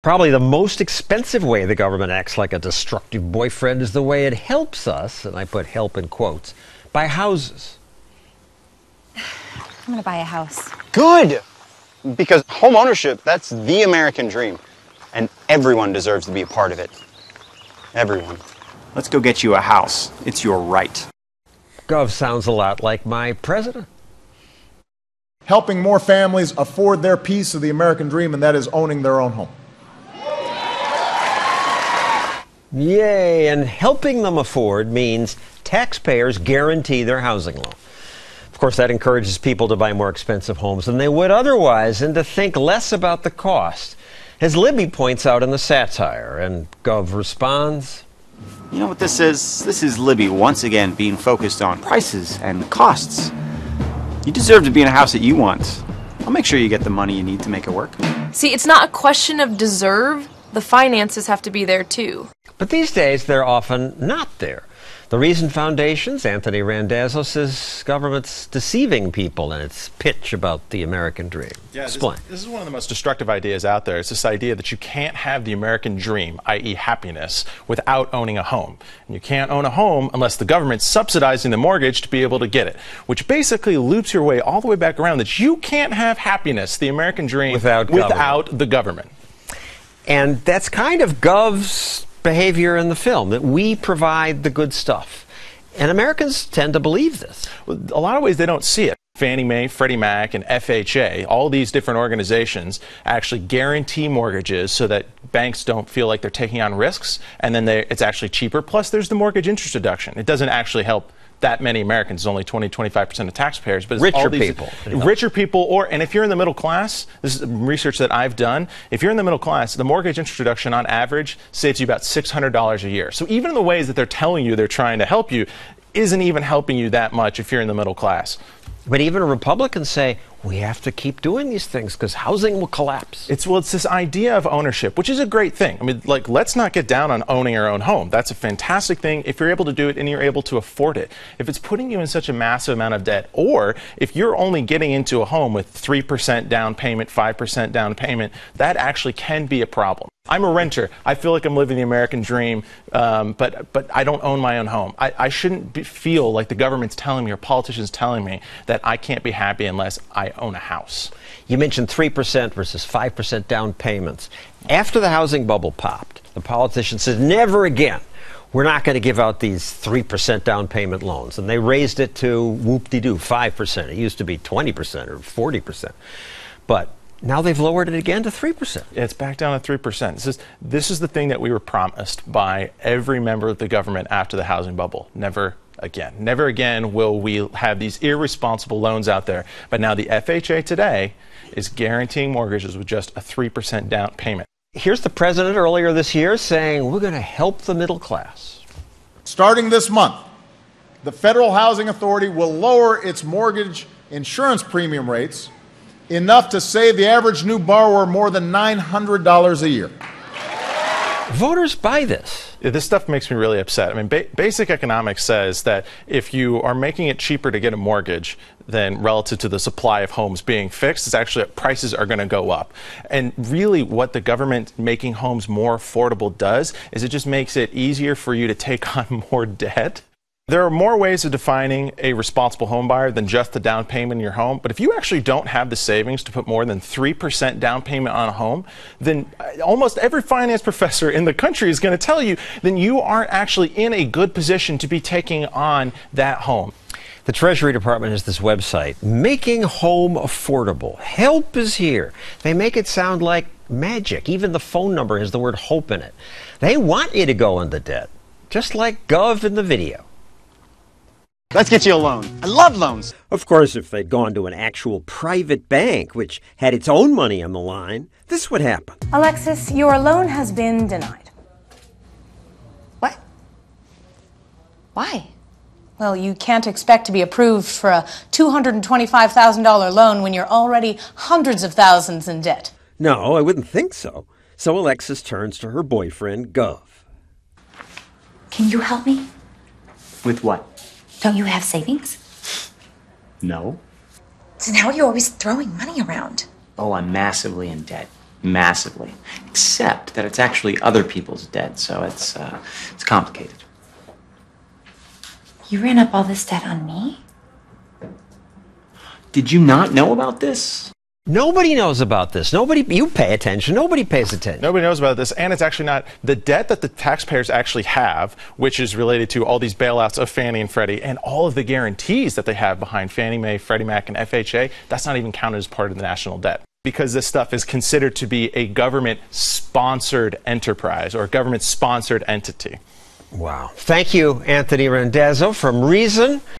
Probably the most expensive way the government acts like a destructive boyfriend is the way it helps us, and I put help in quotes, buy houses. I'm gonna buy a house. Good! Because home ownership, that's the American dream. And everyone deserves to be a part of it. Everyone. Let's go get you a house. It's your right. Gov sounds a lot like my president. Helping more families afford their piece of the American dream, and that is owning their own home. Yay, and helping them afford means taxpayers guarantee their housing loan. Of course, that encourages people to buy more expensive homes than they would otherwise and to think less about the cost. As Libby points out in the satire, and Gov responds, You know what this is? This is Libby once again being focused on prices and costs. You deserve to be in a house that you want. I'll make sure you get the money you need to make it work. See, it's not a question of deserve. The finances have to be there too. But these days, they're often not there. The Reason Foundation's Anthony Randazzo says government's deceiving people in its pitch about the American dream. Yeah, Explain. This is one of the most destructive ideas out there. It's this idea that you can't have the American dream, i.e. happiness, without owning a home. And you can't own a home unless the government's subsidizing the mortgage to be able to get it, which basically loops your way all the way back around that you can't have happiness, the American dream, without the government. And that's kind of Gov's behavior in the film, that we provide the good stuff. And Americans tend to believe this. Well, a lot of ways they don't see it. Fannie Mae, Freddie Mac, and FHA, all these different organizations actually guarantee mortgages so that banks don't feel like they're taking on risks, and then it's actually cheaper. Plus, there's the mortgage interest deduction. It doesn't actually help that many Americans, only 20-25% of taxpayers, but it's richer all these people. Richer people, and if you're in the middle class, this is research that I've done, if you're in the middle class, the mortgage interest reduction on average saves you about $600 a year. So even in the ways that they're telling you they're trying to help you, isn't even helping you that much if you're in the middle class. But even Republicans say, we have to keep doing these things because housing will collapse. It's this idea of ownership, which is a great thing. I mean, like, let's not get down on owning our own home. That's a fantastic thing if you're able to do it and you're able to afford it. If it's putting you in such a massive amount of debt, or if you're only getting into a home with 3% down payment, 5% down payment, that actually can be a problem. I'm a renter. I feel like I'm living the American dream, but I don't own my own home. I shouldn't feel like the government's telling me or politicians telling me that I can't be happy unless I own a house. You mentioned 3% versus 5% down payments. After the housing bubble popped, the politicians said, never again. We're not going to give out these 3% down payment loans. And they raised it to whoop-de-doo, 5%. It used to be 20% or 40%. But now they've lowered it again to 3%. It's back down to 3%. This is the thing that we were promised by every member of the government after the housing bubble. Never again. Never again will we have these irresponsible loans out there. But now the FHA today is guaranteeing mortgages with just a 3% down payment. Here's the president earlier this year saying we're going to help the middle class. Starting this month, the Federal Housing Authority will lower its mortgage insurance premium rates enough to save the average new borrower more than $900 a year. Voters buy this. This stuff makes me really upset. I mean, basic economics says that if you are making it cheaper to get a mortgage than relative to the supply of homes being fixed, it's actually prices are going to go up. And really what the government making homes more affordable does is it just makes it easier for you to take on more debt. There are more ways of defining a responsible home buyer than just the down payment in your home. But if you actually don't have the savings to put more than 3% down payment on a home, then almost every finance professor in the country is going to tell you then you aren't actually in a good position to be taking on that home. The Treasury Department has this website, Making Home Affordable. Help is here. They make it sound like magic. Even the phone number has the word hope in it. They want you to go into debt, just like Gov in the video. Let's get you a loan. I love loans. Of course, if they'd gone to an actual private bank, which had its own money on the line, this would happen. Alexis, your loan has been denied. What? Why? Well, you can't expect to be approved for a $225,000 loan when you're already hundreds of thousands in debt. No, I wouldn't think so. So Alexis turns to her boyfriend, Gov. Can you help me? With what? Don't you have savings? No. So now you're always throwing money around. Oh, I'm massively in debt. massively, except that it's actually other people's debt, so it's complicated. You ran up all this debt on me? Did you not know about this? Nobody knows about this. You pay attention. Nobody pays attention. Nobody knows about this, and it's actually not the debt that the taxpayers actually have, which is related to all these bailouts of Fannie and Freddie and all of the guarantees that they have behind Fannie Mae, Freddie Mac, and FHA. That's not even counted as part of the national debt, because this stuff is considered to be a government-sponsored enterprise or a government-sponsored entity. Wow. Thank you, Anthony Randazzo from Reason.